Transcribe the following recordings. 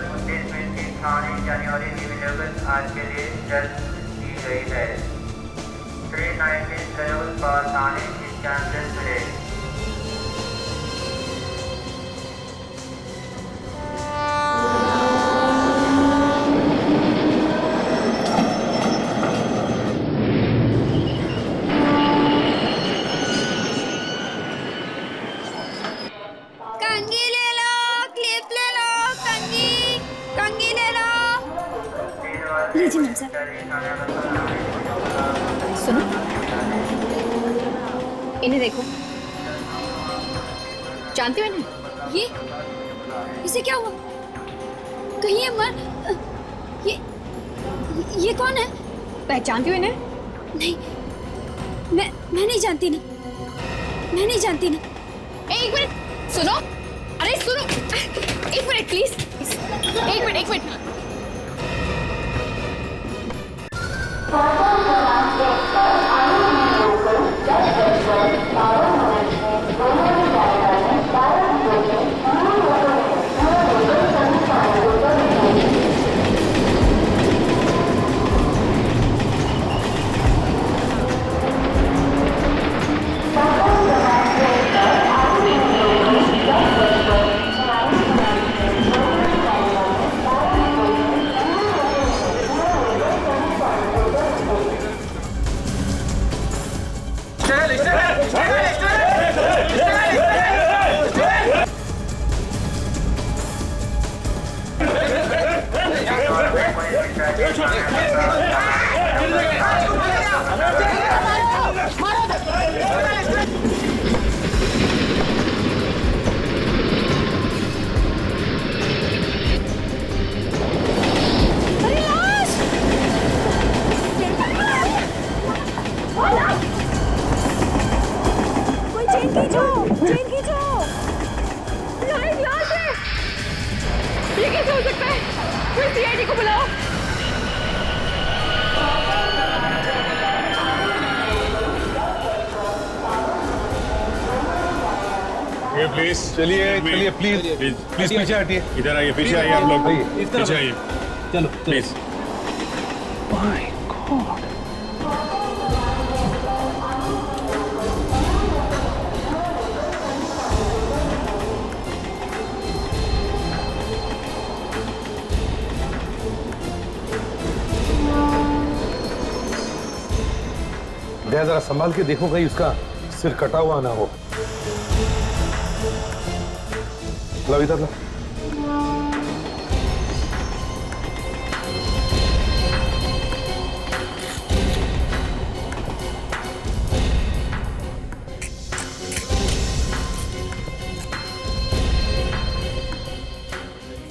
19 minute की थाने जाने वाली निवेदन आज के लिए रद्द की गई है। ट्रेन 19 करोड़ पर थाने की कैंसिल करें। कंघी ले लो, क्लिप ले लो, कंघी कंघी ले लो। लीजिए मैम साहब। सुनो, इन्हें देखो, जानते हो इन्हें? ये इसे क्या हुआ? कहीं ये ये कौन है? पहचानते हो इन्हें? नहीं, मैं नहीं जानती ना, मैं नहीं जानती ना। एक मिनट सुनो, अरे सुनो, एक मिनट प्लीज, एक मिनट। ये कैसे हो सकता है? कोई सीआईडी को बुलाओ। ये प्लीज चलिए प्लीज पीछे हटिए। इधर आइए, पीछे आइए आप लोग, पीछे आइए चलो प्लीज। जरा संभाल के देखो कहीं उसका सिर कटा हुआ ना हो। लो इधर लो।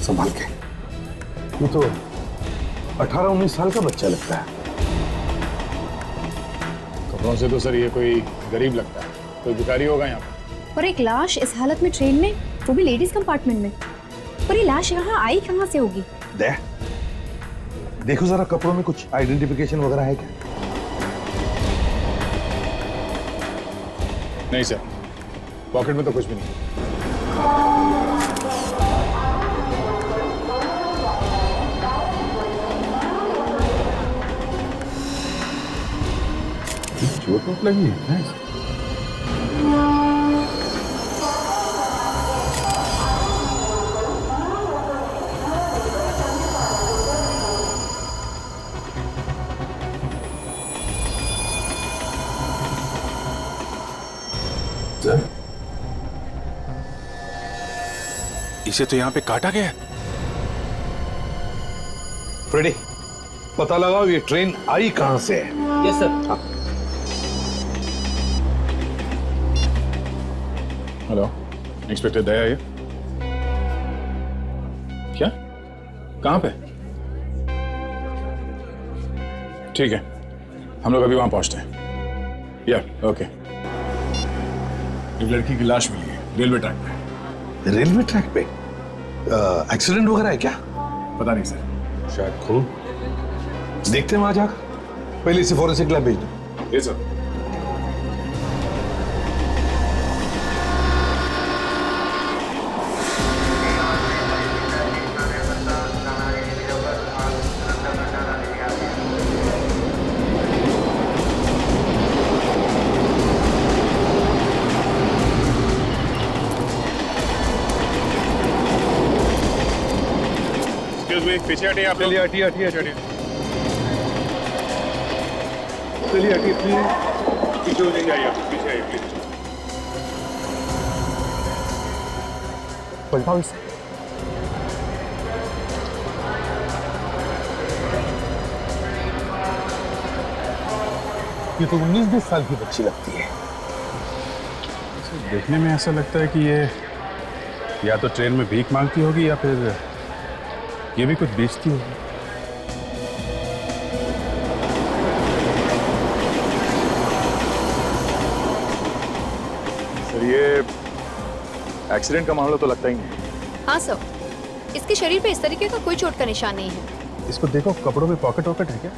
संभाल के। ये तो 18-19 साल का बच्चा लगता है। कपड़ों से तो सर ये कोई गरीब लगता है, कोई भिखारी होगा यहाँ पर। और एक लाश इस हालत में ट्रेन में, वो भी लेडीज कंपार्टमेंट में। पर ये लाश यहाँ आई कहाँ से होगी? देखो जरा कपड़ों में कुछ आइडेंटिफिकेशन वगैरह है क्या? नहीं सर, पॉकेट में तो कुछ भी नहीं। चोट लगी है? इसे तो यहाँ पे काटा गया है। फ्रेडी, पता लगाओ ये ट्रेन आई कहां से है। Yes sir. हेलो, इंस्पेक्टर दया है? क्या? कहां पे? ठीक है, हम लोग अभी वहां पहुंचते हैं। या ओके। एक लड़की की लाश मिली है रेलवे ट्रैक पे। रेलवे ट्रैक पे? एक्सीडेंट वगैरह है क्या? पता नहीं सर। शायद खून। देखते हैं वहां जाकर। पहले इसे फॉरेंसिक लैब भेज दो। ये सर। एक्सक्यूज मी, पीछे हटिए आप लोग। चलिए हटिए हटिए पीछे हटिए। चलिए हटिए प्लीज। पीछे हो जाइए, पीछे आइए प्लीज। पलटाओ इसे। ये तो 19-20 साल की बच्ची लगती है। देखने में ऐसा लगता है कि ये या तो ट्रेन में भीख मांगती होगी या फिर ये भी कुछ बेचती होगी। सर ये एक्सीडेंट का मामला तो लगता ही नहीं। हाँ सर, इसके शरीर पे इस तरीके का कोई चोट का निशान नहीं है। इसको देखो, कपड़ों में पॉकेट वॉकेट है क्या?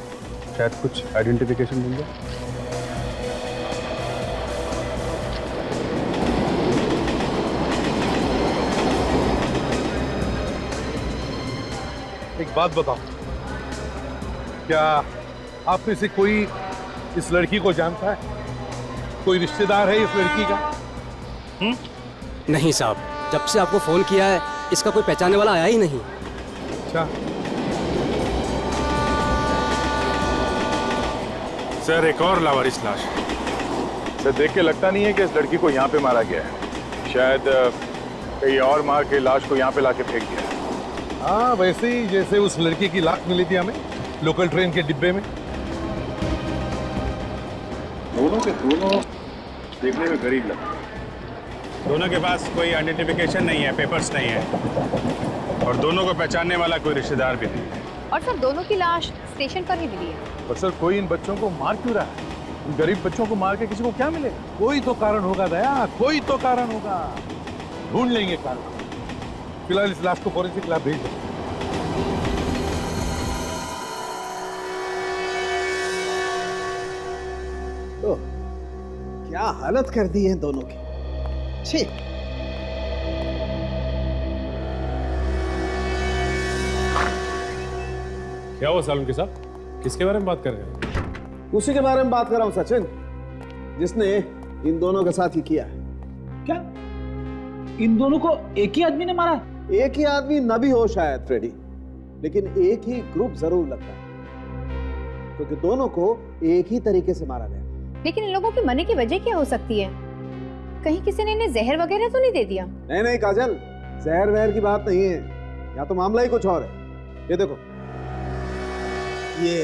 शायद कुछ आइडेंटिफिकेशन मिल जाए। एक बात बताओ, क्या आप में से कोई इस लड़की को जानता है? कोई रिश्तेदार है इस लड़की का? नहीं साहब, जब से आपको फोन किया है इसका कोई पहचानने वाला आया ही नहीं। अच्छा, सर एक और लावारिस लाश। सर देख के लगता नहीं है कि इस लड़की को यहाँ पे मारा गया है। शायद कहीं और मार के लाश को यहाँ पे लाके फेंक दिया है। हाँ वैसे ही जैसे उस लड़की की लाश मिली थी हमें लोकल ट्रेन के डिब्बे में। दोनों के दोनों देखने में गरीब लगते हैं। दोनों के पास कोई आइडेंटिफिकेशन नहीं है, पेपर्स नहीं है, और दोनों को पहचानने वाला कोई रिश्तेदार भी नहीं है। और सर दोनों की लाश स्टेशन पर ही मिली है। पर सर कोई इन बच्चों को मार क्यों रहा है? इन गरीब बच्चों को मार के किसी को क्या मिलेगा? कोई तो कारण होगा दया, कोई तो कारण होगा। ढूंढ लेंगे कारण। फिलहाल इस लाश को फॉरेंसिक लैब भेज दो। तो क्या हालत कर दी है दोनों की। छी। क्या हुआ सालुन के साथ? किसके बारे में बात कर रहे हैं? उसी के बारे में बात कर रहा हूं सचिन, जिसने इन दोनों के साथ ही किया है। क्या इन दोनों को एक ही आदमी ने मारा? एक ही आदमी न भी हो शायद फ्रेडी, लेकिन एक ही ग्रुप जरूर लगता है, क्योंकि दोनों को एक ही तरीके से मारा गया। लेकिन इन लोगों के मरने की वजह क्या हो सकती है? कहीं किसी ने इन्हें जहर वगैरह तो नहीं दे दिया? नहीं नहीं काजल, जहर वहर की बात नहीं है, या तो मामला ही कुछ और है। ये देखो, ये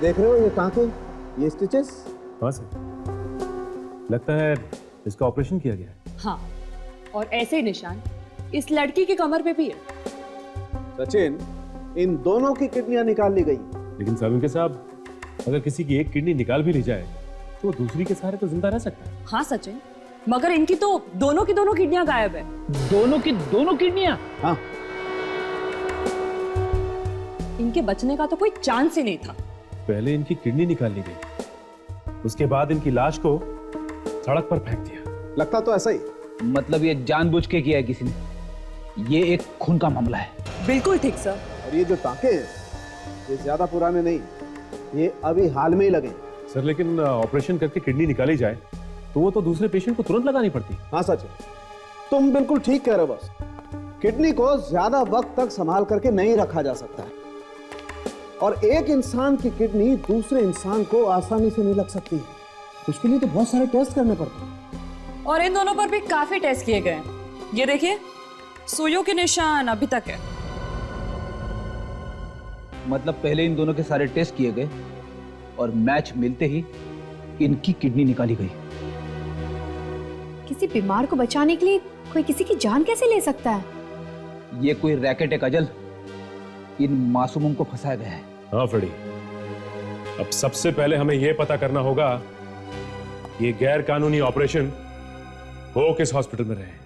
देख रहे हो, ये टांके, ये स्टिचेस। हाँ सर, लगता है इसका ऑपरेशन किया गया है। हाँ, और ऐसे निशान इस लड़की की कमर पे भी है। सचिन, इन दोनों की किडनियां निकाल ली गई। लेकिन सालुन के साहब, अगर किसी की एक किडनी निकाल भी ली जाए तो दूसरी के सहारे तो जिंदा रह सकता है। हाँ सचिन, मगर इनकी तो दोनों की दोनों किडनियां गायब है। दोनों की दोनों किडनियां? हाँ, इनके बचने का तो कोई चांस ही नहीं था। पहले इनकी किडनी निकाल ली गई, उसके बाद इनकी लाश को सड़क पर फेंक दिया। लगता तो ऐसा ही। मतलब ये जानबूझ के किया है किसी ने। ये एक खून का मामला है। बिल्कुल ठीक सर। और ये जो टांके हैं, ये ज्यादा पुराने नहीं, ये अभी हाल में ही लगे। सर लेकिन ऑपरेशन करके किडनी निकाली जाए तो वो तो दूसरे पेशेंट को तुरंत लगानी पड़ती। हाँ सच है, तुम बिल्कुल ठीक कह रहे हो। बस किडनी को ज्यादा वक्त तक संभाल करके नहीं रखा जा सकता है, और एक इंसान की किडनी दूसरे इंसान को आसानी से नहीं लग सकती है। उसके लिए तो बहुत सारे टेस्ट करने पड़ते हैं। और इन दोनों पर भी काफी टेस्ट किए गए। ये देखिए, सुइयों के निशान अभी तक है। मतलब पहले इन दोनों के सारे टेस्ट किए गए और मैच मिलते ही इनकी किडनी निकाली गई। किसी बीमार को बचाने के लिए कोई किसी की जान कैसे ले सकता है? ये कोई रैकेट है काजल, इन मासूमों को फंसाया गया है। हाँ फ्रेडी, अब सबसे पहले हमें यह पता करना होगा ये गैर कानूनी ऑपरेशन हो किस हॉस्पिटल में रहे।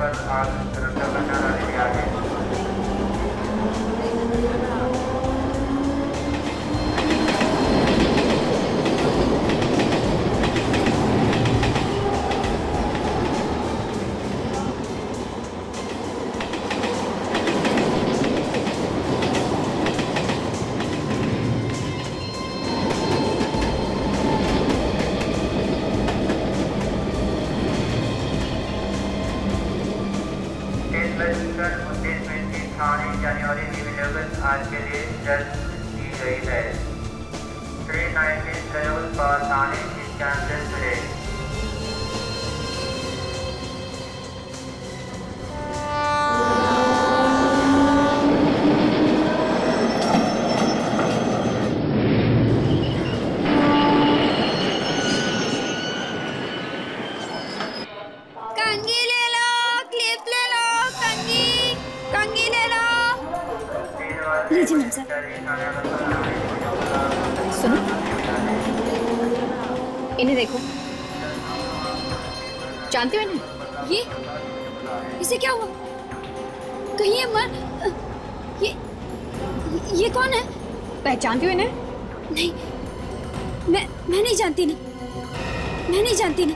पर आग सुरक्षा करना तैयार है। जनवरी की विलंबित आज के लिए जल्द की गई है। ट्रेन 19 करोड़ पर आने की चांसेस है। कंघी ले लो, क्लिप ले लो, कंघी ले लो। लीजिए मैम सर। सुनो, इन्हें देखो, जानते हो इन्हें? ये इसे क्या हुआ? कहीं ये मर ये कौन है? पहचानती हो इन्हें? नहीं, मैं नहीं जानती ना। मैं नहीं जानती ना।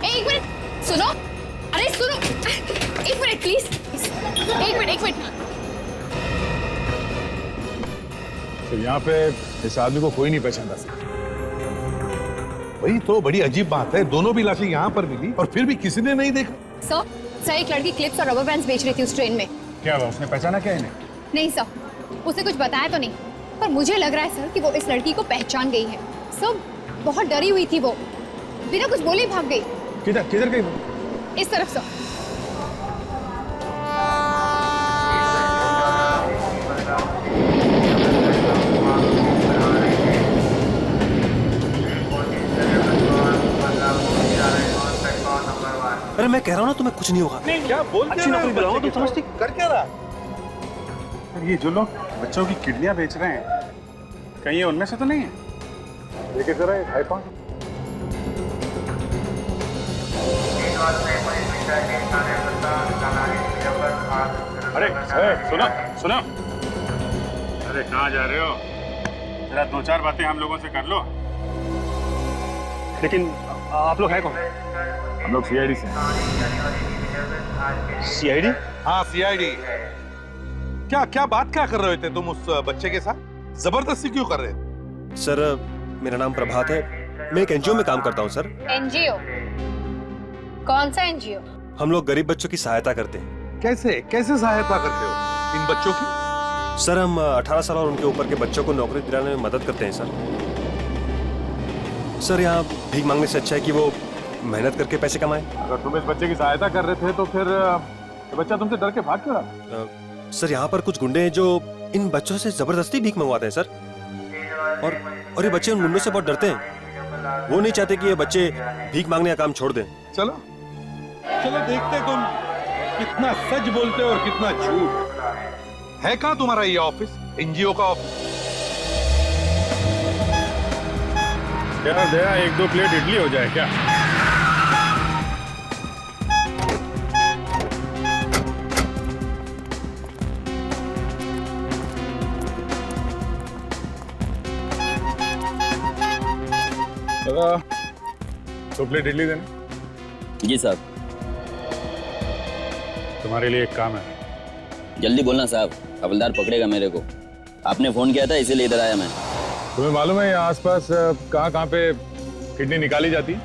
एक मिनट सुनो, अरे सुनो, एक मिनट प्लीज, एक मिनट। तो यहाँ पे इस आदमी को कोई नहीं पहचानता। वही तो बड़ी अजीब बात है, दोनों भी लाशें यहाँ पर मिली और फिर भी किसी ने नहीं देखा। सर एक लड़की क्लिप्स और रबर बैंड्स बेच रही थी उस ट्रेन में। क्या हुआ, उसने पहचाना क्या इन्हें? नहीं सर, उसने कुछ बताया तो नहीं, पर मुझे लग रहा है सर कि वो इस लड़की को पहचान गई है। सर बहुत डरी हुई थी वो, बिना कुछ बोले ही भाग गई। किधर गई वो? इस तरफ सर। अरे मैं कह रहा हूँ ना तुम्हें कुछ नहीं होगा। नहीं क्या बोल अच्छी नौकरी दिलाऊंगा, तुम समझती? कर क्या रहा? ये जो लोग बच्चों की किडनियां बेच रहे हैं, कहीं ये उनमें से तो नहीं है? देखिए जरा एक आईफोन। अरे सुनो। अरे कहाँ जा रहे हो? जरा दो चार बातें हम लोगों से कर लो। लेकिन आप लोग हैं कौन? हम लोग सीआईडी से। सीआईडी? हाँ सीआईडी। क्या बात क्या कर रहे थे तुम उस बच्चे के साथ? जबरदस्ती क्यों कर रहे थे? सर मेरा नाम प्रभात है, मैं एक एनजीओ में काम करता हूँ सर। एनजीओ? कौन सा एनजीओ? हम लोग गरीब बच्चों की सहायता करते हैं। कैसे सहायता करते हो इन बच्चों की? सर हम 18 साल और उनके ऊपर के बच्चों को नौकरी दिलाने में मदद करते हैं सर यहाँ भीख मांगने से अच्छा है कि वो मेहनत करके पैसे कमाएं। अगर तुम इस बच्चे की सहायता कर रहे थे तो फिर बच्चा तुमसे डर के भाग क्यों रहा? सर यहाँ पर कुछ गुंडे हैं जो इन बच्चों से जबरदस्ती भीख मंगवाते हैं सर, और ये बच्चे उन गुंडों से बहुत डरते हैं। वो नहीं चाहते कि ये बच्चे भीख मांगने का काम छोड़ दें। चलो देखते तुम कितना सच बोलते हो और कितना झूठ। है कहाँ तुम्हारा ये ऑफिस, एनजीओ का ऑफिस? क्या दया, एक दो प्लेट इडली हो जाए क्या? दो प्लेट इडली देना। जी साहब। तुम्हारे लिए एक काम है। जल्दी बोलना साहब, हवलदार पकड़ेगा मेरे को। आपने फोन किया था इसीलिए इधर आया मैं। तुम्हें मालूम है यहाँ आसपास कहाँ पे किडनी निकाली जाती है?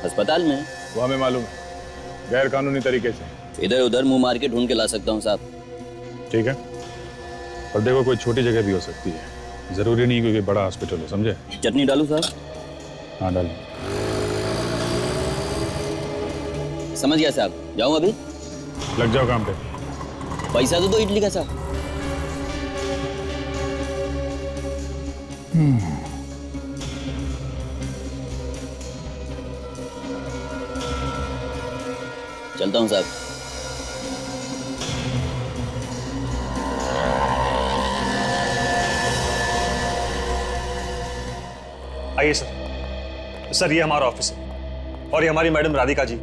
अस्पताल में। वो हमें मालूम है, गैर कानूनी तरीके से। इधर उधर मुंह मार के ढूंढ के ला सकता हूँ साहब। ठीक है, और देखो कोई छोटी जगह भी हो सकती है, जरूरी नहीं क्योंकि बड़ा हॉस्पिटल हो, समझे? चटनी डालूं साहब? हाँ डाल। समझ गया साहब, जाऊँ अभी? लग जाओ काम पे। पैसा तो दो इडली का साहब। चलता हूँ साहब। आइए सर ये हमारा ऑफिस है और ये हमारी मैडम राधिका जी।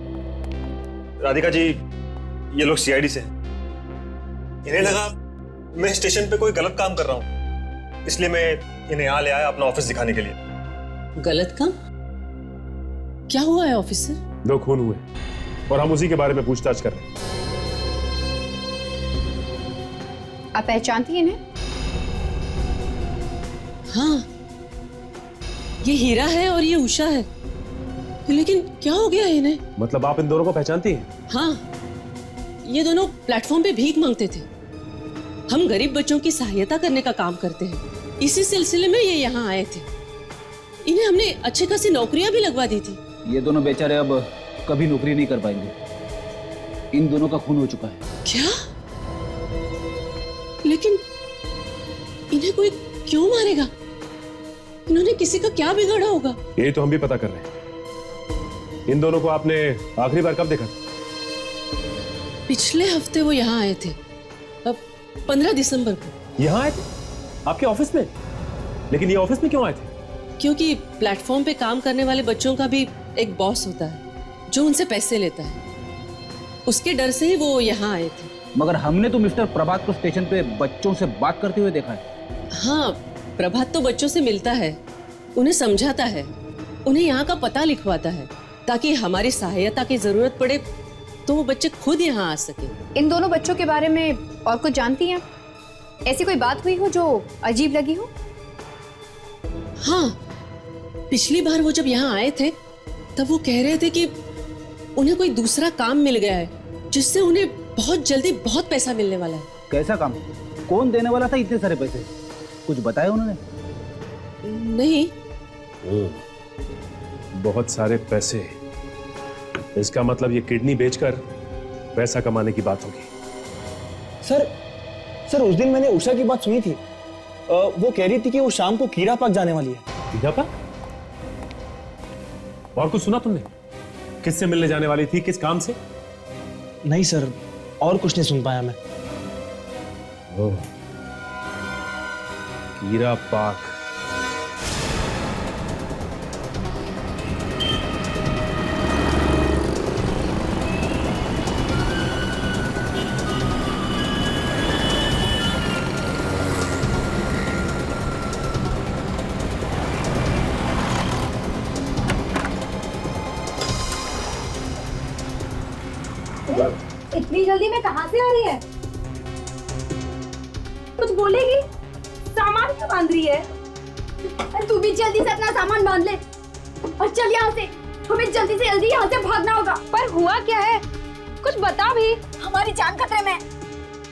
राधिका जी ये लोग सीआईडी से हैं। इन्हें लगा मैं स्टेशन पे कोई गलत काम कर रहा हूँ, इसलिए मैं इन्हें यहाँ ले आया अपना ऑफिस दिखाने के लिए। गलत काम? क्या हुआ है ऑफिसर? 2 खून हुए और हम उसी के बारे में पूछताछ कर रहे हैं। आप पहचानती हैं इन्हें? हाँ, ये हीरा है और ये उषा है, लेकिन क्या हो गया इन्हें? मतलब आप इन दोनों को पहचानती हैं? हाँ, ये दोनों प्लेटफॉर्म पे भीख मांगते थे। हम गरीब बच्चों की सहायता करने का काम करते हैं, इसी सिलसिले में ये यहाँ आए थे। इन्हें हमने अच्छी खासी नौकरियां भी लगवा दी थी। ये दोनों बेचारे अब कभी नौकरी नहीं कर पाएंगे। इन दोनों का खून हो चुका है। क्या? लेकिन इन्हें कोई क्यों मारेगा? इन्होंने किसी का क्या बिगाड़ा होगा? ये तो हम भी पता कर रहे हैं। इन दोनों को आपने आखिरी बार कब देखा? पिछले हफ्ते वो यहाँ आए थे, अब 15 दिसंबर को। यहाँ आए थे? आपके ऑफिस में? लेकिन ये ऑफिस में क्यों आए थे? क्योंकि प्लेटफॉर्म पे काम करने वाले बच्चों का भी एक बॉस होता है जो उनसे पैसे लेता है। उसके डर से ही वो यहाँ आए थे। मगर हमने तो मिस्टर प्रभात को स्टेशन पे बच्चों से बात करते हुए देखा है। हाँ, प्रभात तो बच्चों से मिलता है, उन्हें समझाता है, उन्हें यहाँ का पता लिखवाता है, ताकि हमारी सहायता की जरूरत पड़े तो वो बच्चे खुद यहाँ आ सके। इन दोनों बच्चों के बारे में और कुछ जानती हैं? ऐसी कोई बात हुई हो जो अजीब लगी हो? हाँ, पिछली बार वो जब यहाँ आए थे तब वो कह रहे थे कि उन्हें कोई दूसरा काम मिल गया है जिससे उन्हें बहुत जल्दी बहुत पैसा मिलने वाला है। कैसा काम? कौन देने वाला था इतने सारे पैसे? कुछ बताया उन्होंने? नहीं। बहुत सारे पैसे। इसका मतलब ये किडनी बेचकर पैसा कमाने की बात होगी। सर उस दिन मैंने उषा की बात सुनी थी। वो कह रही थी कि वो शाम को कीड़ा पार्क जाने वाली है। कीड़ा पार्क? और कुछ सुना तुमने? किससे मिलने जाने वाली थी, किस काम से? नहीं सर, और कुछ नहीं सुन पाया मैं। कीड़ा पार्क। इतनी जल्दी में कहां से आ रही है? कुछ बोलेगी? सामान क्यों बांध रही है? तू भी जल्दी से अपना सामान बांध ले और चल यहाँ से। हमें जल्दी से जल्दी यहाँ से भागना होगा। पर हुआ क्या है? कुछ बता भी। हमारी जान खतरे में।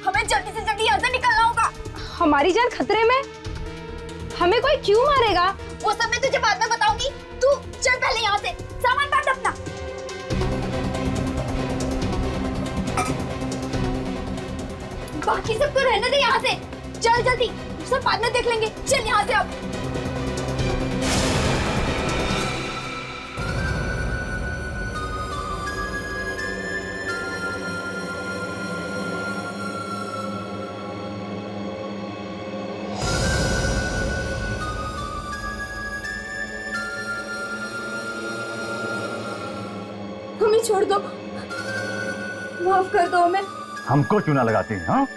हमें जल्दी से जल्दी यहाँ से निकलना होगा। हमारी जान खतरे में? हमें कोई क्यों मारेगा? वो सब मैं तुझे बाद में बताऊंगी। तू चल पहले यहाँ से, सामान बांध अपना। बाकी सबको रहने दे यहाँ से। चल जल्दी, सब बाद में देख लेंगे। चल यहाँ से अब। हमें छोड़ दो, माफ कर दो हमें। हमको चूना लगाते हैं? हाँ,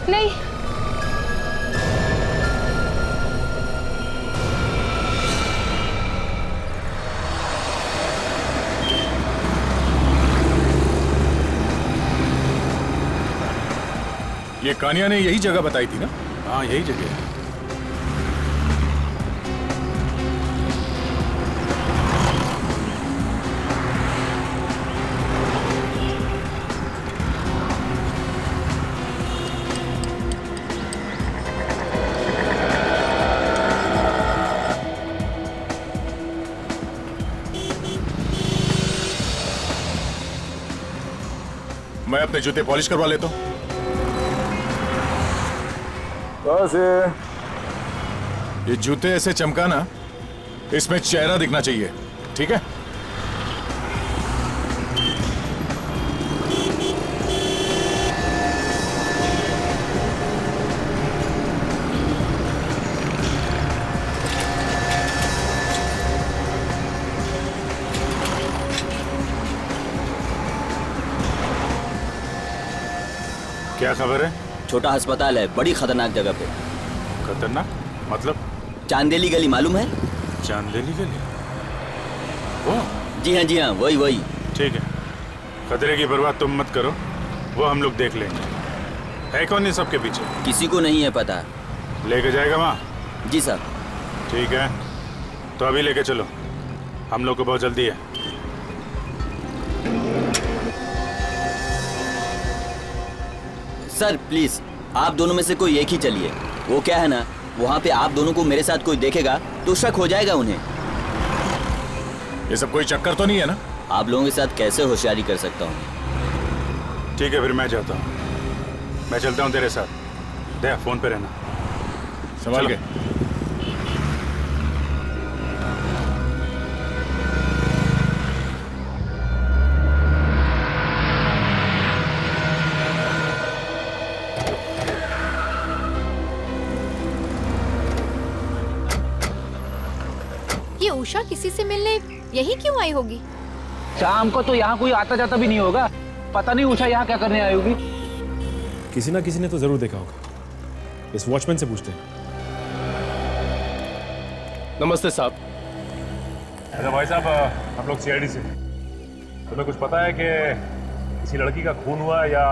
नहीं, ये कानिया ने यही जगह बताई थी ना? हाँ, यही जगह है। मैं अपने जूते पॉलिश करवा लेता हूं। बस ये जूते ऐसे चमकाना, इसमें चेहरा दिखना चाहिए, ठीक है? क्या खबर है? छोटा अस्पताल है, बड़ी खतरनाक जगह पे। खतरनाक मतलब? चांदेली गली मालूम है? चांदेली गली? वो? जी हाँ वही वही। ठीक है, खतरे की परवाह तुम मत करो, वो हम लोग देख लेंगे। है कौन ये सबके पीछे? किसी को नहीं है पता। लेके जाएगा वहाँ? जी सर। ठीक है, तो अभी लेके चलो, हम लोग को बहुत जल्दी है। सर प्लीज, आप दोनों में से कोई एक ही चलिए। वो क्या है ना, वहाँ पे आप दोनों को मेरे साथ कोई देखेगा तो शक हो जाएगा उन्हें। ये सब कोई चक्कर तो नहीं है ना? आप लोगों के साथ कैसे होशियारी कर सकता हूँ? ठीक है, फिर मैं जाता हूँ। मैं चलता हूँ तेरे साथ। दया, फोन पे रहना। संभाल के। ये उषा किसी से मिलने यही क्यों आई होगी? शाम को तो यहाँ कोई आता जाता भी नहीं होगा। पता नहीं उषा यहाँ क्या करने आई होगी। किसी ना किसी ने तो जरूर देखा होगा। इस वॉचमैन से पूछते हैं। नमस्ते साहब। अच्छा भाई साहब, हम लोग सीआईडी से। तुम्हें कुछ पता है कि किसी लड़की का खून हुआ या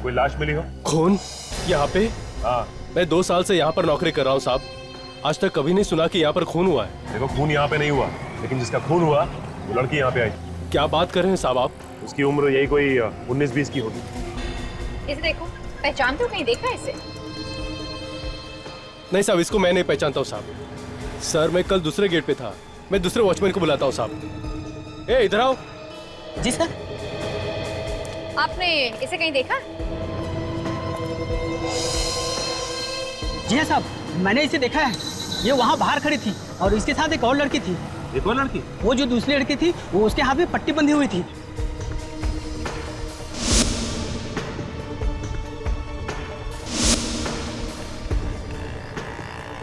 कोई लाश मिली हो? खून यहाँ पे? हाँ। मैं 2 साल से यहाँ पर नौकरी कर रहा हूँ साहब। आज तक कभी नहीं सुना कि यहाँ पर खून हुआ है। देखो, खून यहाँ पे नहीं हुआ, लेकिन जिसका खून हुआ वो लड़की यहाँ पे आई। क्या बात कर रहे हैं साहब आप? उसकी उम्र यही कोई 19-20 की होगी। इसे देखो, पहचानते हो? कहीं देखा है इसे? नहीं साहब, इसको मैं नहीं पहचानता हूँ साहब। सर मैं कल दूसरे गेट पे था, मैं दूसरे वॉचमैन को बुलाता हूँ साहब। ए इधर आओ। जी सर। आपने इसे कहीं देखा? जी हाँ साहब, मैंने इसे देखा है। ये वहाँ बाहर खड़ी थी और इसके साथ एक और लड़की थी। एक और लड़की? वो जो दूसरी लड़की थी वो उसके हाथ में पट्टी बंधी हुई थी।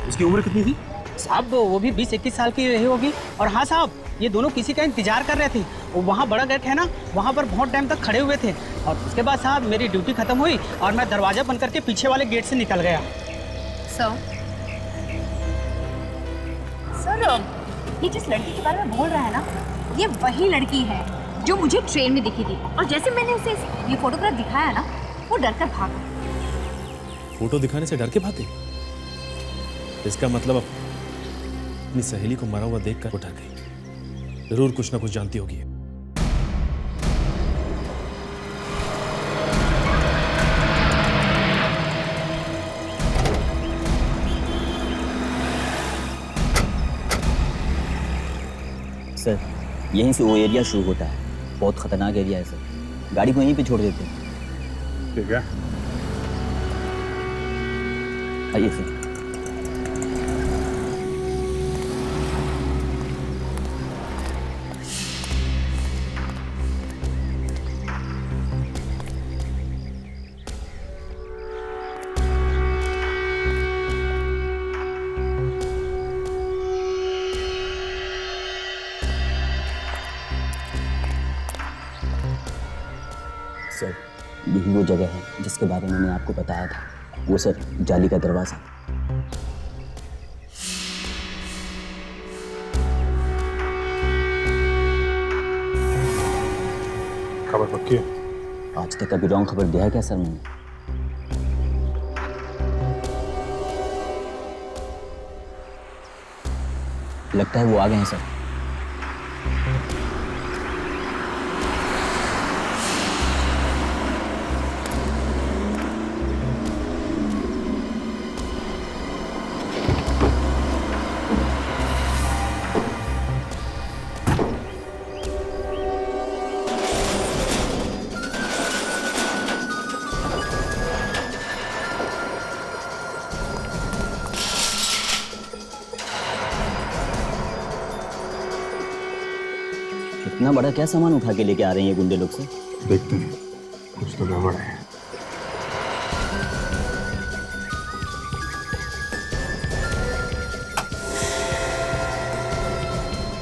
उसकी उम्र कितनी थी? साहब वो भी 20-21 साल की रही होगी। और हाँ साहब, ये दोनों किसी का इंतजार कर रहे थे। वो वहाँ बड़ा गेट है ना, वहाँ पर बहुत टाइम तक खड़े हुए थे। और उसके बाद साहब मेरी ड्यूटी खत्म हुई और मैं दरवाजा बंद करके पीछे वाले गेट से निकल गया। सर, ये जिस लड़की के बारे में बोल रहा है ना, ये वही लड़की है जो मुझे ट्रेन में दिखी थी। और जैसे मैंने उसे ये फोटोग्राफ दिखाया ना, वो डरकर भाग गई। फोटो दिखाने से डर के भागे? इसका मतलब अपनी सहेली को मरा हुआ देखकर वो डर गई। जरूर कुछ ना कुछ जानती होगी। सर, यहीं से वो एरिया शुरू होता है। बहुत खतरनाक एरिया है सर। गाड़ी को यहीं पे छोड़ देते हैं। ठीक है, आइए सर। सर, यही वो जगह है जिसके बारे में मैंने आपको बताया था। वो सर, जाली का दरवाजा। खबर पक्की है? आज तक कभी रॉन्ग खबर दिया है क्या सर मैंने? लगता है वो आ गए हैं सर। इतना बड़ा क्या सामान उठा के लेके आ रहे हैं ये गुंडे लोग से? देखते हैं, कुछ तो गड़बड़ है।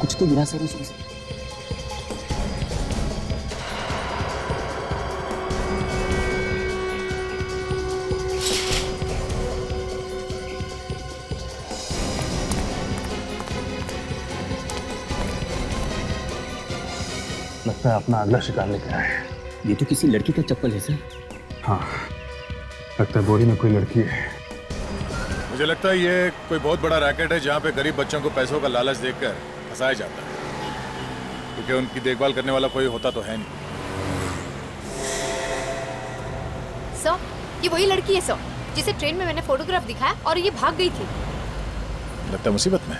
कुछ तो गिरा सर उसमें। लगता है अपना अगला शिकार लेके आए हैं। ये तो किसी लड़की का चप्पल है सर। हाँ, लगता है बोरी में कोई लड़की है। मुझे लगता है ये कोई बहुत बड़ा रैकेट है जहाँ पे गरीब बच्चों को पैसों का लालच देकर फंसाया जाता है, क्योंकि उनकी देखभाल करने वाला कोई होता तो है नहीं। सर, ये वही लड़की है सर, जिसे ट्रेन में मैंने फोटोग्राफ दिखाया और ये भाग गई थी। लगता है मुसीबत में।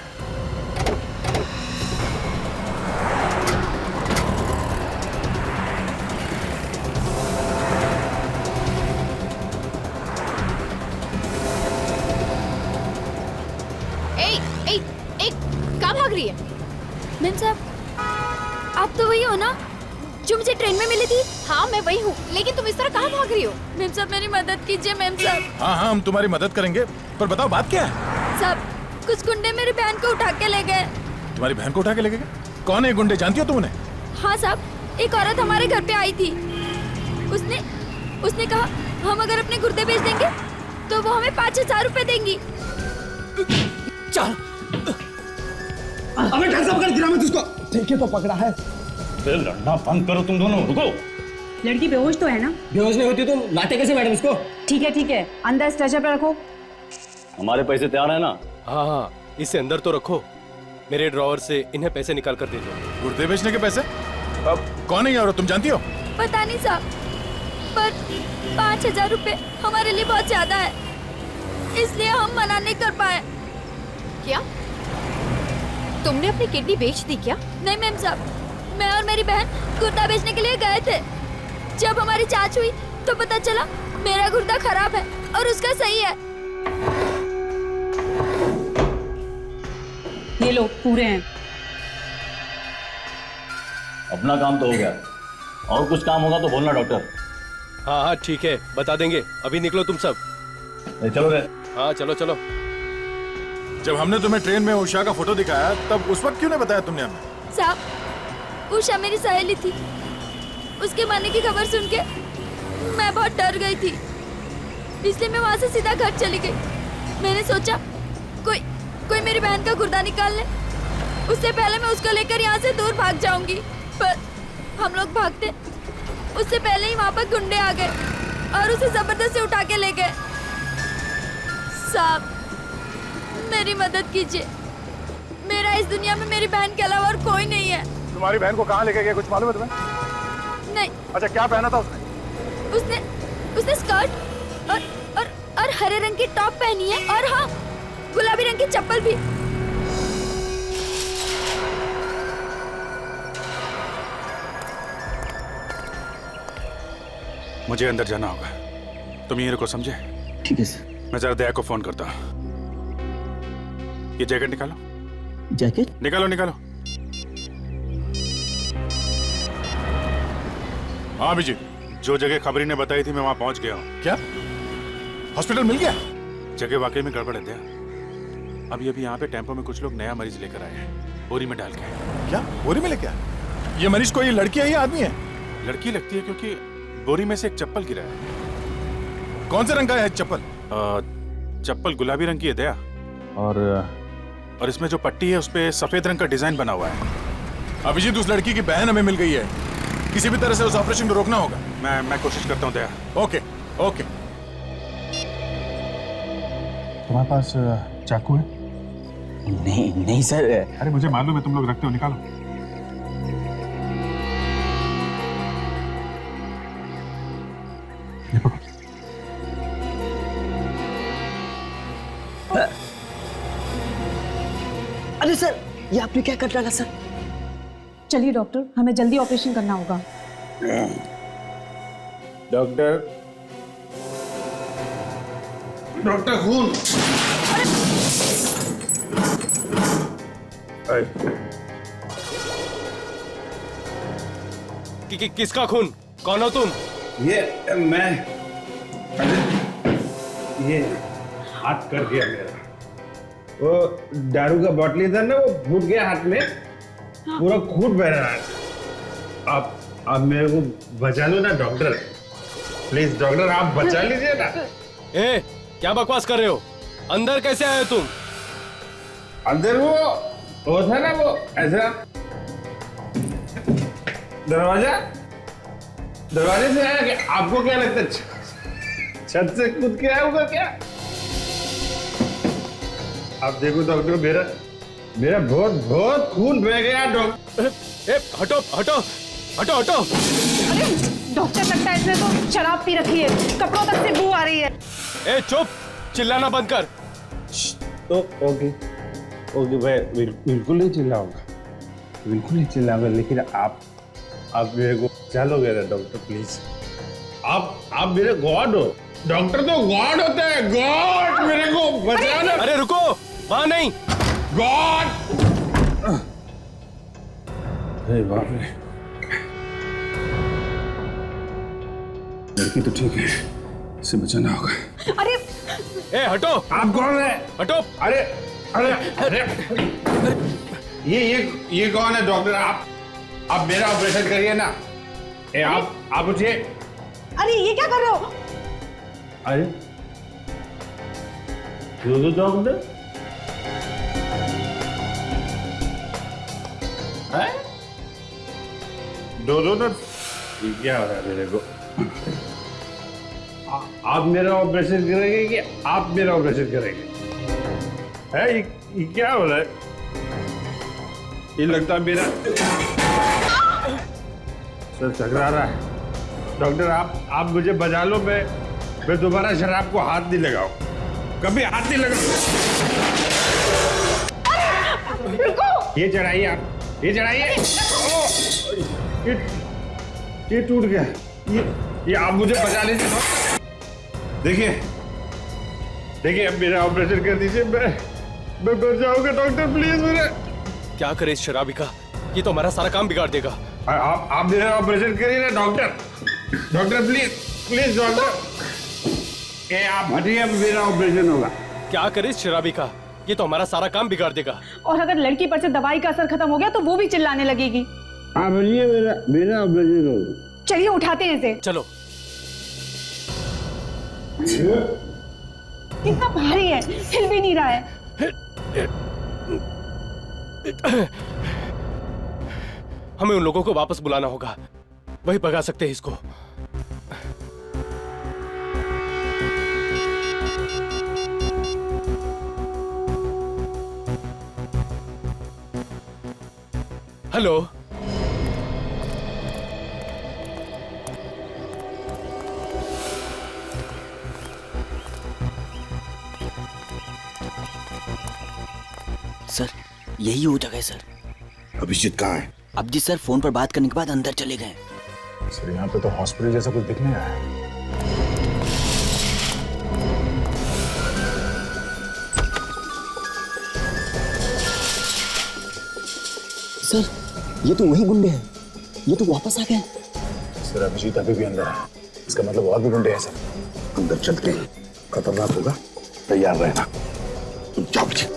कहाँ भाग रही है? मैम साहब, आप तो वही हो ना जो मुझे ट्रेन में मिली थी? हाँ, मैं वही हूँ, लेकिन तुम इस तरह कहाँ भाग रही हो? मैम साहब, मेरी मदद कीजिए मैम साहब। हाँ हाँ, हम तुम्हारी मदद करेंगे, पर बताओ बात क्या है? साहब, कुछ गुंडे मेरी बहन को उठा के ले गए। तुम्हारी बहन को उठा के ले गए? कौन है गुंडे, जानती हो तुम उन्हें? हाँ साहब, एक औरत हमारे घर पे आई थी। उसने कहा हम अगर अपने गुर्दे बेच देंगे तो वो हमें 5,000 रुपए देंगी। चल अबे ढंग से पकड़, गिरा मत उसको। ठीक है तो पकड़ा है। लड़ना बंद करो तुम दोनों, रुको। लड़की बेहोश तो है ना? बेहोश नहीं होती तुम लाते कैसे मैडम इसको? ठीक है, अंदर स्ट्रेचर पे रखो। हमारे पैसे तैयार है ना? हाँ, इसे अंदर तो रखो। मेरे ड्रॉवर से इन्हें पैसे निकाल कर दे दो। गुर्दे बेचने के पैसे? अब कौन है ये औरत, तुम जानती हो? पता नहीं साहब, पर 5,000 रुपए हमारे लिए बहुत ज्यादा है, इसलिए हम मना नहीं कर पाए। क्या तुमने अपनी किडनी बेच दी क्या? नहीं मैम साहब, मैं और मेरी बहन गुर्दा बेचने के लिए गए थे। जब हमारी जांच हुई तो पता चला मेरा गुर्दा खराब है और उसका सही है। ये लो, पूरे हैं। अपना काम तो हो गया, और कुछ काम होगा तो बोलना डॉक्टर। हाँ, ठीक है, बता देंगे। अभी निकलो तुम सब। चलो रे। हाँ, चलो। जब हमने तुम्हें ट्रेन में उषा का फोटो दिखाया तब उस वक्त क्यों नहीं बताया तुमने हमें? साहब, उषा मेरी सहेली थी। उसके मरने की खबर सुन के मैं बहुत डर गई थी, इसलिए मैं वहां से सीधा घर चली गई। मैंने सोचा कोई मेरी बहन का गुर्दा निकाल ले, उससे पहले मैं उसको लेकर यहाँ से दूर भाग जाऊंगी। पर हम लोग भागते, उससे पहले ही वहाँ पर गुंडे आ गए और उसे जबरदस्ती उठा के ले गए। साहब, मेरी मदद कीजिए। मेरा इस दुनिया में मेरी बहन के अलावा और कोई नहीं है। तुम्हारी बहन को कहाँ लेके गए, कुछ मालूम है तुम्हें? नहीं। अच्छा, क्या पहना था उसने? उसने स्कर्ट और हरे रंग की टॉप पहनी है, और हाँ, गुलाबी रंग की चप्पल भी। मुझे अंदर जाना होगा, तुम यहीं रुको, समझे? ठीक है सर। मैं जरा दया को फोन करता हूँ। ये जैकेट निकालो। जैकेट? निकालो। हाँ अभिजीत, जो जगह खबरी ने बताई थी मैं वहां पहुंच गया हूँ। क्या हॉस्पिटल मिल गया? जगह वाकई में गड़बड़ है दया। अभी यहाँ पे टेम्पो में कुछ लोग नया मरीज लेकर आए हैं, बोरी में डाल के। क्या बोरी में लेके आए? ये मरीज कोई लड़की है या आदमी है? लड़की लगती है, क्योंकि बोरी में से एक चप्पल गिरा है। कौन से रंग का है चप्पल? चप्पल गुलाबी रंग की है दया, और इसमें जो पट्टी है उसपे सफेद रंग का डिजाइन बना हुआ है। अभिजीत, उस लड़की की बहन हमें मिल गई है, किसी भी तरह से उस ऑपरेशन को रोकना होगा। मैं कोशिश करता हूँ दया। ओके। तुम्हारे पास चाकू है? नहीं सर। अरे मुझे मालूम है तुम लोग रखते हो, निकालो। अरे सर, ये आपने क्या कर डाला सर? चलिए डॉक्टर, हमें जल्दी ऑपरेशन करना होगा। डॉक्टर खून। किसका खून? कौन हो तुम? ये मैं, ये हाथ कर दिया मेरा। वो दारू का बॉटली था ना, वो फूट गया हाथ में, पूरा खून बह रहा है। आप मेरे को बचा लो ना डॉक्टर, प्लीज डॉक्टर, आप बचा लीजिए ना। ए, क्या बकवास कर रहे हो? अंदर कैसे आए तुम? अंदर वो था ना, वो ऐसा दरवाजा दरवाजे से आया क्या? आपको क्या लगता है छत से कूद के आया होगा क्या? आप देखो डॉक्टर, मेरा बहुत बहुत खून बह गया डॉक्टर। हटो हटो हटो हटो। अरे डॉक्टर, लगता है इसने तो शराब पी रखी है, कपड़ों तक से बू आ रही है। ए चुप, चिल्लाना बंद कर। तो ओके मैं बिल्कुल नहीं चिल्लाऊंगा, बिल्कुल नहीं चिल्लाऊंगा, लेकिन आप मेरे को चलोगे ना डॉक्टर प्लीज? आप मेरे गॉड हो। डॉक्टर तो गॉड होता है, गॉड, मेरे को बचाना। अरे रुको, वहां नहीं, गॉड। अरे बाप रे, लड़की तो ठीक है, इसे बचाना होगा। अरे ए हटो। आप कौन है? हटो। अरे अरे अरे ये कौन है डॉक्टर? आप मेरा ऑपरेशन करिए ना। आप उठिए। अरे ये क्या कर रहे हो? अरे डॉक्टर है? दो ये क्या हो रहा है मेरे को? आप मेरा ऑपरेशन करेंगे कि आप मेरा ऑपरेशन करेंगे? है ये क्या हो रहा है? ये लगता है मेरा सर टकरा रहा है। डॉक्टर आप मुझे बचा लो, मैं दोबारा शराब को हाथ नहीं लगाऊं, कभी हाथ नहीं लगाऊं। ये चढ़ाइए आप, ये चढ़ाइए। ये टूट गया। ये आप मुझे बचा लीजिए। देखिए अब मेरा ऑपरेशन कर दीजिए, मैं बच जाऊंगा डॉक्टर प्लीज। मेरे क्या करे इस शराबी का, ये तो हमारा सारा काम बिगाड़ देगा। आप मेरा ऑपरेशन करिए ना डॉक्टर प्लीज डॉक्टर। आप हटिए, अब मेरा ऑपरेशन होगा। क्या करे इस शराबी का, ये तो हमारा सारा काम बिगाड़ देगा। और अगर लड़की पर से दवाई का असर खत्म हो गया तो वो भी चिल्लाने लगेगी। आप हटिए, मेरा ऑपरेशन होगा। चलिए उठाते हैं इसे। चलो। कितना भारी है, हिल भी नहीं रहा है। हमें उन लोगों को वापस बुलाना होगा, वही भगा सकते हैं इसको। हेलो, सर यही वो जगह है सर। अभिजीत कहाँ है? अभिजीत सर फोन पर बात करने के बाद अंदर चले गए। सर यहाँ पे तो हॉस्पिटल जैसा कुछ दिख नहीं रहा है। सर ये तो वही गुंडे हैं, ये तो वापस आ गए। सर अभिजीत अभी भी अंदर है, इसका मतलब और भी गुंडे हैं सर। अंदर चलते हैं, खतरनाक होगा, तैयार रहना। तुम जाओ पीछे।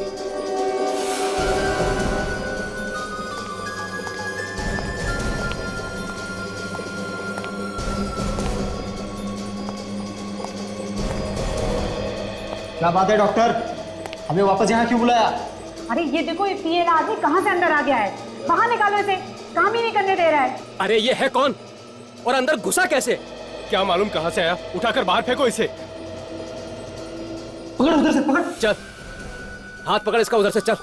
क्या बात है डॉक्टर, हमें वापस यहाँ क्यों बुलाया? अरे ये देखो, ये पीएल आदमी कहाँ से अंदर आ गया है। बाहर निकालो इसे, काम ही नहीं करने दे रहा है। अरे ये है कौन और अंदर घुसा कैसे? क्या मालूम कहां से आया, उठाकर बाहर फेंको इसे। पकड़ उधर से, पकड़। चल, हाथ पकड़ इसका उधर से, चल।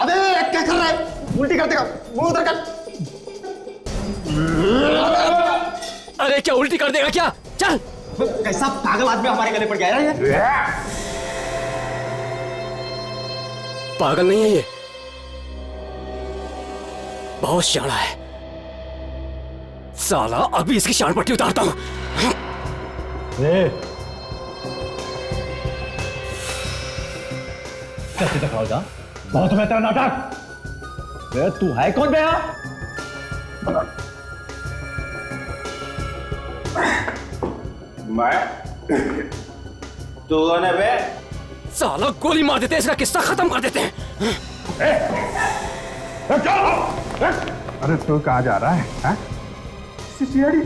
अबे क्या कर रहा है, उल्टी कर देगा, मुंह उधर कर। अरे क्या उल्टी कर देगा क्या? चल। कैसा पागल आदमी हमारे गले पड़ गया है ये? पागल नहीं है ये, बहुत शाना है साला। अभी इसकी शान पट्टी उतारता हूं। कैसे दिखाओ जा, बहुत बेहतर नाटक। तू है कौन बे? मैं तो है बे? साला गोली मार देते हैं, इसका किस्सा खत्म कर देते हैं। अरे तू कहाँ जा रहा है? सीआईडी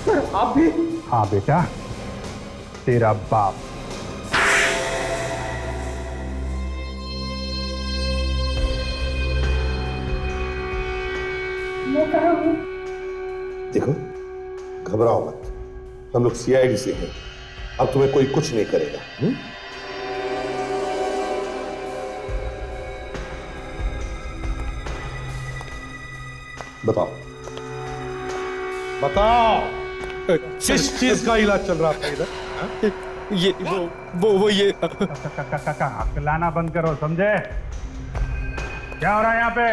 सर, आप भी? हाँ बेटा, तेरा बाप। वो कहाँ हूँ? देखो, घबराओ मत, हम लोग सीआईडी से हैं, अब तुम्हें कोई कुछ नहीं करेगा। बताओ बताओ, किस चीज का इलाज चल रहा था इधर? ये वो ये हकलाना बंद करो, समझे? क्या हो रहा है यहाँ पे?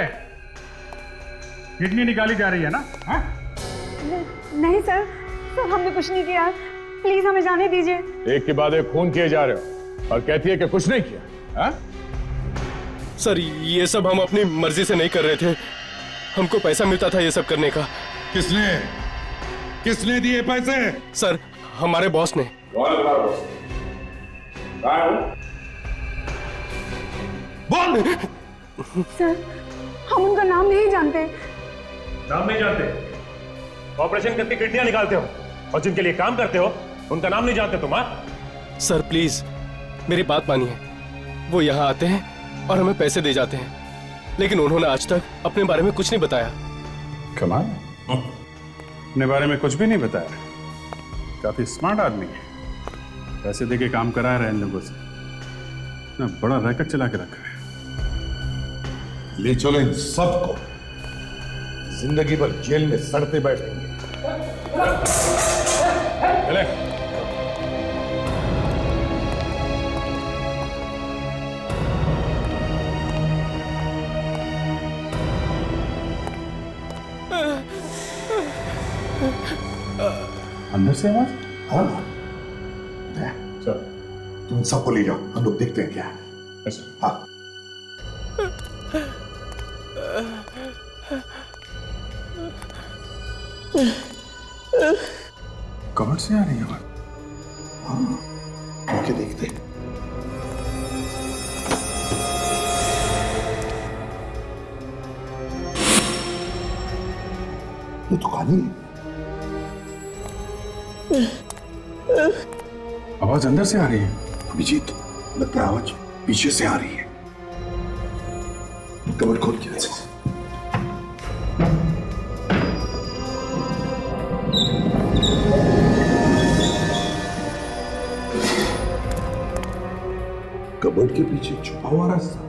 किडनी निकाली जा रही है ना? हा? नहीं सर, सर हमने कुछ नहीं किया, प्लीज हमें जाने दीजिए। एक के बाद एक खून किए जा रहे हो और कहती है कि कुछ नहीं किया। हा? सर ये सब हम अपनी मर्जी से नहीं कर रहे थे, हमको पैसा मिलता था ये सब करने का। किसने दिए पैसे? सर हमारे बॉस ने। बोल। सर हम उनका नाम नहीं जानते। नाम नहीं जानते? ऑपरेशन करके किडनियां निकालते हो और जिनके लिए काम करते हो उनका नाम नहीं जानते तुम? सर प्लीज मेरी बात मानिए, वो यहाँ आते हैं और हमें पैसे दे जाते हैं, लेकिन उन्होंने आज तक अपने बारे में कुछ नहीं बताया। कमाल, अपने बारे में कुछ भी नहीं बताया। काफी स्मार्ट आदमी है, पैसे देके काम करा रहे हैं इन लोगों से। ना बड़ा रैकेट चला के रखा है। ले चलो इन सबको, जिंदगी भर जेल में सड़ते बैठेंगे। चले। अंदर से आवाज? हाँ सर, तुम सबको ले जाओ, हम लोग देखते हैं क्या है। हाँ कमर से आ रही है आवाज? हाँ ओके, देखते हैं। ये तो खाली है। आवाज अंदर से आ रही है। अभिजीत, लगता है आवाज पीछे से आ रही है। कमर खोल के ऐसे। कबर्ड के पीछे छुपा हुआ रास्ता।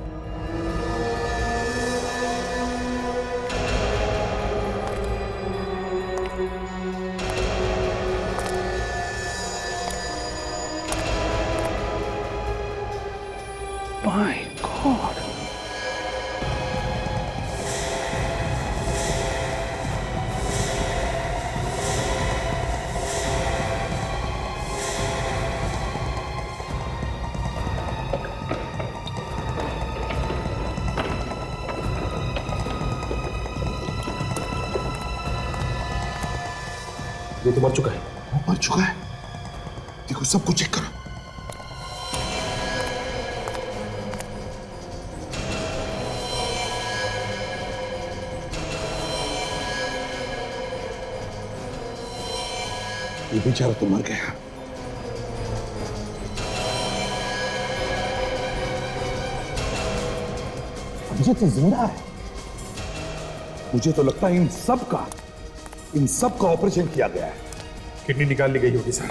My God. ये तो मर चुका है। वो मर चुका है। देखो सबको चेक करो। ये बेचारा तो मर गया। अभिजीत तो जिंदा है। मुझे तो लगता है इन सब का ऑपरेशन किया गया है। किडनी निकाल ली गई होगी सर।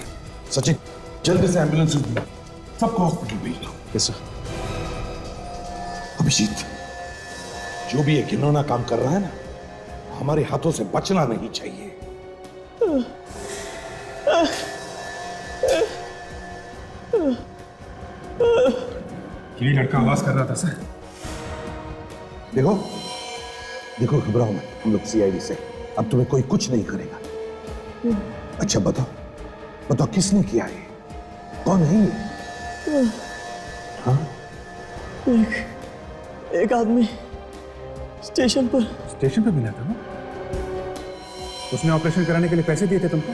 सचिन, जल्दी से एम्बुलेंस सबको हॉस्पिटल भेज दो। Yes sir. अभिजीत, जो भी ये घिनौना काम कर रहा है ना, हमारे हाथों से बचना नहीं चाहिए। ये लड़का आवाज कर रहा था सर। देखो घबराओ मत, हम लोग सीआईडी से, अब तुम्हें कोई कुछ नहीं करेगा। अच्छा बताओ किसने किया है? कौन है ये? हाँ? एक आदमी स्टेशन पर मिला था ना? उसने ऑपरेशन कराने के लिए पैसे दिए थे तुमको?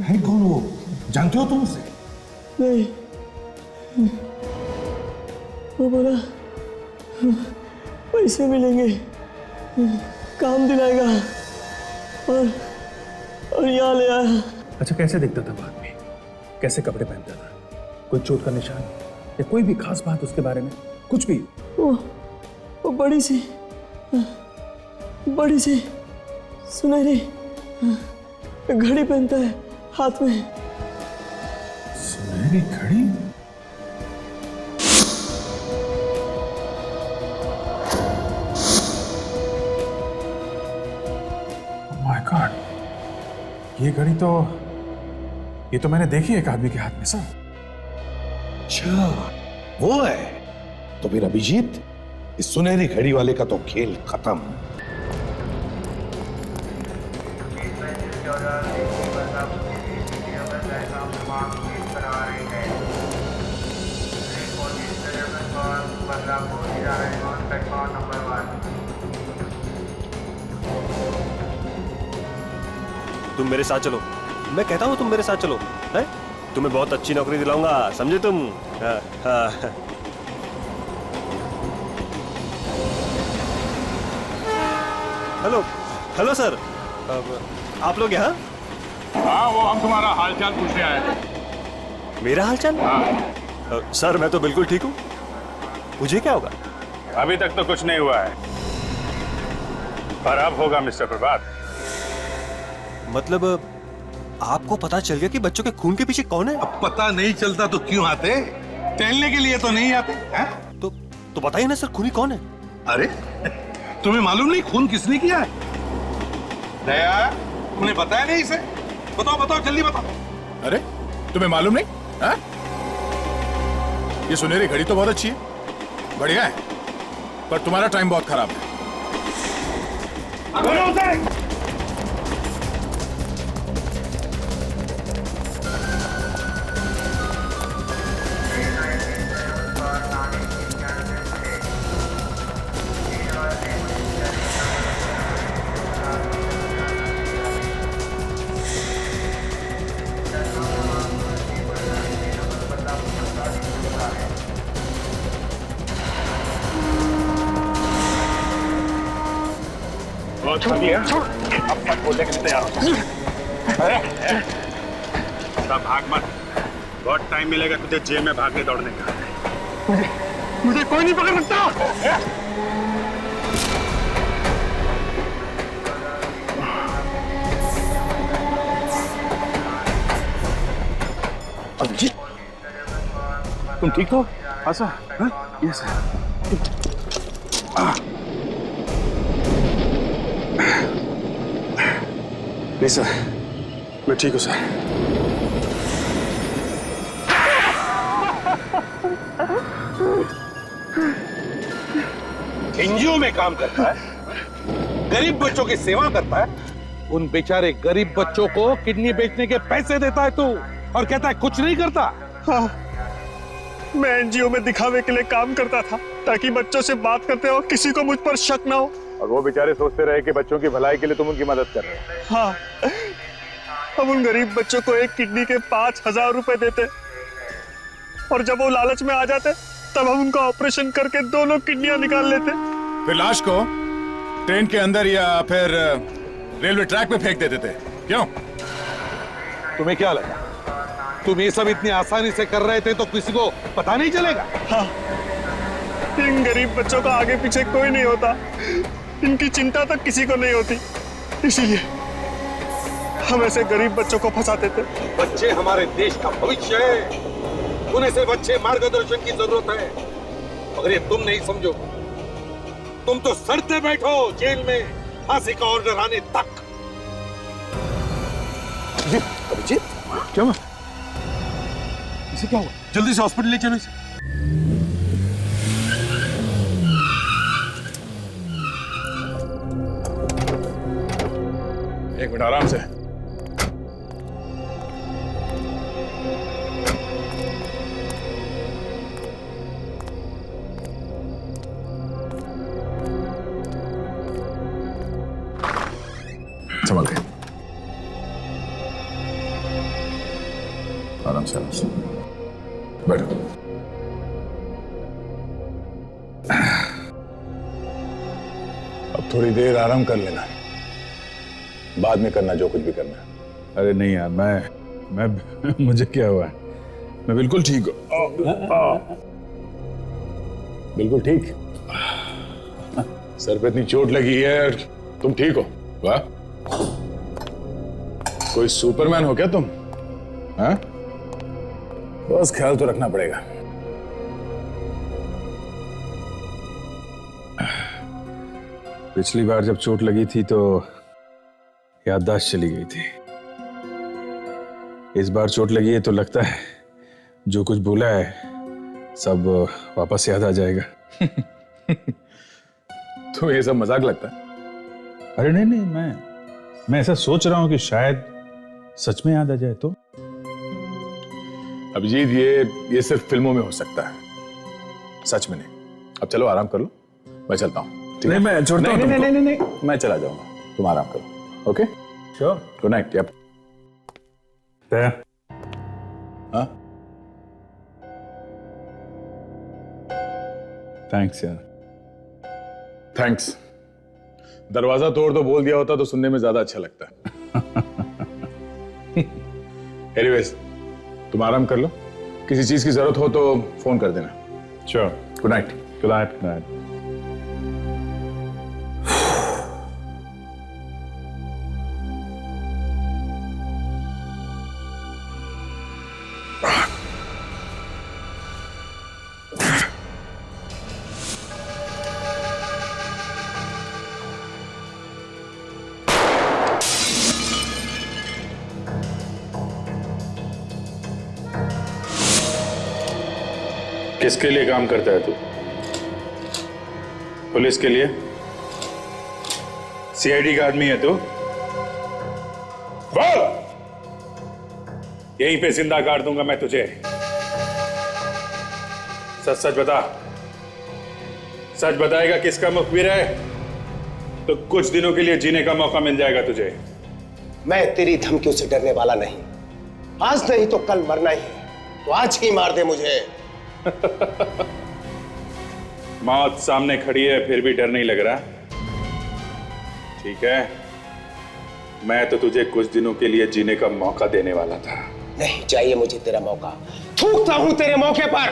है कौन वो? जानते हो तुम उसे? नहीं, वो बोला पैसे मिलेंगे, काम दिलाएगा और यहाँ ले आया। अच्छा, कैसे दिखता था बाद में? कैसे कपड़े पहनता था? कोई चोट का निशान या कोई भी खास बात उसके बारे में? कुछ भी? वो बड़ी सी सुनहरी घड़ी पहनता है हाथ में। सुनहरी घड़ी? माय गॉड, ये घड़ी तो मैंने देखी है एक आदमी के हाथ में सर। अच्छा, वो है। तो फिर अभिजीत, इस सुनहरी घड़ी वाले का तो खेल खत्म। तुम मेरे साथ चलो, मैं कहता हूँ तुम मेरे साथ चलो, है? तुम्हें बहुत अच्छी नौकरी दिलाऊंगा, समझे तुम? हाँ, हाँ। हेलो हेलो सर, आप लोग यहाँ? हाँ, वो हम तुम्हारा हालचाल पूछने आए थे। मेरा हालचाल? हाँ। सर मैं तो बिल्कुल ठीक हूँ, मुझे क्या होगा? अभी तक तो कुछ नहीं हुआ है, पर अब होगा मिस्टर प्रभात। मतलब आपको पता चल गया कि बच्चों के खून के पीछे कौन है? अब पता नहीं चलता तो क्यों आते? टहलने के लिए तो नहीं आते हैं? तो बताइए ना सर, खूनी कौन है? अरे तुम्हें मालूम नहीं खून किसने किया है? दया, तुमने बताया नहीं इसे? बताओ बताओ जल्दी बताओ। अरे तुम्हें मालूम नहीं? हा? ये सुनहरी घड़ी तो बहुत अच्छी है, बढ़िया है, पर तुम्हारा टाइम बहुत खराब है। अब तक बोलने के लिए तैयार हो। सब भाग मत, बहुत टाइम मिलेगा तुझे जेल में भागने दौड़ने का। मुझे कोई नहीं पकड़ सकता। अभिजीत, तुम ठीक हो? हाँ सर, यस नहीं सर, मैं ठीक हूँ सर। एनजीओ में काम करता है, गरीब बच्चों की सेवा करता है, उन बेचारे गरीब बच्चों को किडनी बेचने के पैसे देता है तू, और कहता है कुछ नहीं करता। हाँ, मैं एनजीओ में दिखावे के लिए काम करता था ताकि बच्चों से बात करते हो किसी को मुझ पर शक ना हो। और वो बेचारे सोचते रहे कि बच्चों की भलाई के लिए तुम उनकी मदद कर रहे हो। हाँ, हम उन गरीब बच्चों को एक किडनी के 5,000 रुपए देते, और जब वो लालच में आ जाते तब हम उनका ऑपरेशन करके दोनों किडनियां निकाल लेते। फिर लाश को ट्रेन के अंदर या फिर रेलवे ट्रैक पे फेंक देते थे, क्यों? तुम्हें क्या लगा तुम ये सब इतनी आसानी से कर रहे थे तो किसी को पता नहीं चलेगा? हाँ, इन गरीब बच्चों का आगे पीछे कोई नहीं होता, इनकी चिंता तक किसी को नहीं होती, इसीलिए हम ऐसे गरीब बच्चों को फंसाते थे। बच्चे हमारे देश का भविष्य है, उन्हें सिर्फ अच्छे मार्गदर्शन की जरूरत है। अगर ये तुम नहीं समझो, तुम तो सड़ते बैठो जेल में फांसी का ऑर्डर आने तक। अभिजीत, क्या हुआ? इसे क्या हुआ? जल्दी से हॉस्पिटल ले चलो इसे। एक मिनट आराम से। संभल के, आराम से बैठो। अब थोड़ी देर आराम कर लेना, बाद में करना जो कुछ भी करना है। अरे नहीं यार, मैं मुझे क्या हुआ है, मैं बिल्कुल ठीक हूँ। बिल्कुल ठीक। सर पे इतनी चोट लगी है और तुम ठीक हो? वाह, कोई सुपरमैन हो क्या तुम? हाँ, बस ख्याल तो रखना पड़ेगा। पिछली बार जब चोट लगी थी तो याददाश्त चली गई थी। इस बार चोट लगी है तो लगता है जो कुछ भूला है सब वापस याद आ जाएगा। तो ये सब मजाक लगता है? अरे नहीं नहीं, मैं ऐसा सोच रहा हूं कि शायद सच में याद आ जाए तो। अभिजीत, ये सिर्फ फिल्मों में हो सकता है, सच में नहीं। अब चलो आराम कर लो, मैं चलता हूँ। नहीं, मैं छोड़ता हूँ। नहीं, मैं चला जाऊंगा, तुम आराम करो। Okay, sure. Good night. Yup. हाँ, थैंक्स यार। थैंक्स। दरवाजा तोड़ तो बोल दिया होता तो सुनने में ज्यादा अच्छा लगता है। एनीवेज, तुम आराम कर लो, किसी चीज की जरूरत हो तो फोन कर देना। Sure. Good night. Good night. Good night. किसके लिए काम करता है तू? पुलिस के लिए? सीआईडी का आदमी है तू? बोल! यहीं पे जिंदा काट दूंगा मैं तुझे। सच सच बता। सच बताएगा किसका मुखबिर है तो कुछ दिनों के लिए जीने का मौका मिल जाएगा तुझे। मैं तेरी धमकियों से डरने वाला नहीं। आज नहीं तो कल मरना ही है, तो आज ही मार दे मुझे। मौत सामने खड़ी है फिर भी डर नहीं लग रहा? ठीक है, मैं तो तुझे कुछ दिनों के लिए जीने का मौका देने वाला था। नहीं चाहिए मुझे तेरा मौका, थूकता हूं तेरे मौके पर।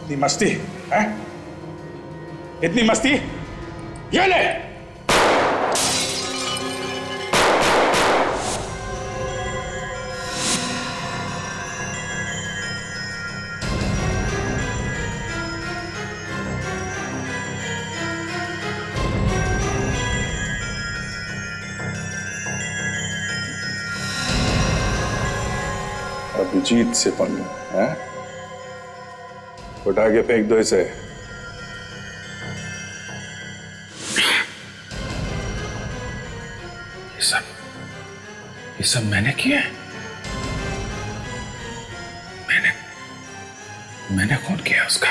इतनी मस्ती है? इतनी मस्ती? ये ले। अभिजीत से पंगा है? उठा के फेंक दो इसे। ये सब मैंने किया है? मैंने खून किया उसका?